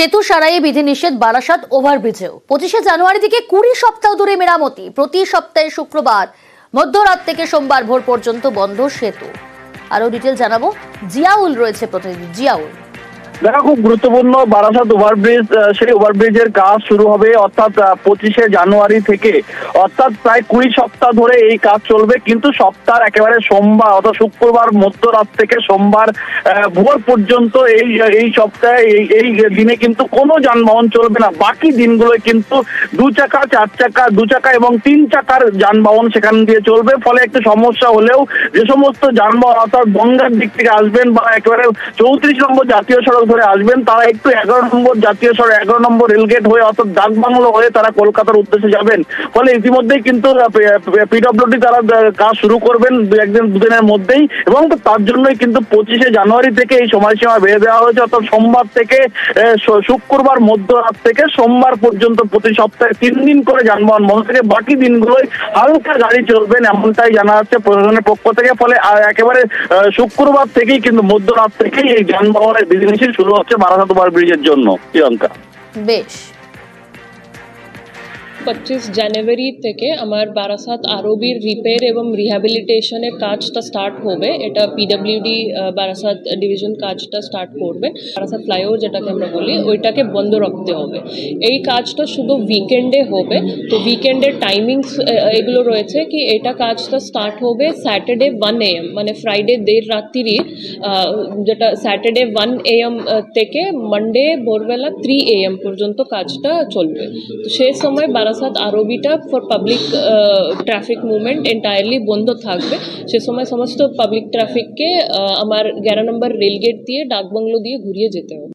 সেতু সারাইয়ে বিধিনিষেধ বারাসাত ওভারব্রিজেও 25শে জানুয়ারি থেকে 20 সপ্তাহ ধরে মেরামতি। প্রতি সপ্তাহে শুক্রবার মধ্যরাত থেকে সোমবার ভোর পর্যন্ত বন্ধ সেতু। আরো ডিটেইল জানাবো, জিয়াউল রয়েছে প্রতিনিধি। জিয়াউল, দেখা খুব গুরুত্বপূর্ণ, বারাসাত ওভারব্রিজ, সেই ওভারব্রিজের কাজ শুরু হবে অর্থাৎ 25শে জানুয়ারি থেকে, অর্থাৎ প্রায় 20 সপ্তাহ ধরে এই কাজ চলবে। কিন্তু সপ্তাহের একেবারে সোমবার অর্থাৎ শুক্রবার মধ্যরাত থেকে সোমবার ভোর পর্যন্ত এই সপ্তাহে এই দিনে কিন্তু কোনো যানবাহন চলবে না। বাকি দিনগুলোয় কিন্তু 2 চাকা, 4 চাকা, 2 চাকা এবং 3 চাকার যানবাহন সেখান দিয়ে চলবে। ফলে একটু সমস্যা হলেও যে সমস্ত যানবাহন অর্থাৎ বনগাঁর দিক থেকে আসবেন বা একেবারে 34 নম্বর জাতীয় সড়ক ধরে আসবেন, তারা একটু 11 নম্বর জাতীয় সড়ক, 11 নম্বর রেলগেট হয়ে অর্থাৎ ডাকবাংলো হয়ে তারা কলকাতার উদ্দেশ্যে যাবেন। ফলে ইতিমধ্যেই কিন্তু পিডব্লিউডি তারা কাজ শুরু করবেন দুদিনের মধ্যেই, এবং তার জন্যই কিন্তু 25শে জানুয়ারি থেকে এই সময়সীমা বেঁধে দেওয়া হয়েছে। অর্থাৎ সোমবার থেকে শুক্রবার মধ্যরাত থেকে সোমবার পর্যন্ত প্রতি সপ্তাহে 3 দিন করে যানবাহন বন্ধ থেকে বাকি দিনগুলোই হালকা গাড়ি চলবেন, এমনটাই জানা যাচ্ছে প্রশাসনের পক্ষ থেকে। ফলে একেবারে শুক্রবার থেকেই কিন্তু মধ্যরাত থেকেই এই যানবাহনের বিধিনিষেধ শুরু হচ্ছে বারাসাত ওভারব্রিজের জন্য। প্রিয়ঙ্কা, বেশ। 25 জানুয়ারি থেকে আমার বারাসাত আরবির রিপেয়ার এবং রিহ্যাবিলিটেশনের কাজটা স্টার্ট হবে। এটা পিডব্লিউডি বারাসাত ডিভিশন কাজটা স্টার্ট করবে। বারাসাত ফ্লাইওভার যেটাকে আমরা বলি, ওইটাকে বন্ধ রাখতে হবে। এই কাজটা শুধু উইকেন্ডে হবে। তো উইকেন্ডের টাইমিংস এগুলো রয়েছে কি, এটা কাজটা স্টার্ট হবে স্যাটারডে 1 AM, মানে ফ্রাইডে দের রাত্রি, যেটা স্যাটারডে 1 AM থেকে মানডে ভোরবেলা 3 AM পর্যন্ত কাজটা চলবে। তো সেই সময় বারাসাত আরবিটা for public traffic movement entirely বন্ধ থাকবে। সে সময় সমস্ত পাবলিক ট্রাফিককে আমার 11 নম্বর রেলগেট দিয়ে ডাকবাংলো দিয়ে ঘুরিয়ে যেতে হবে।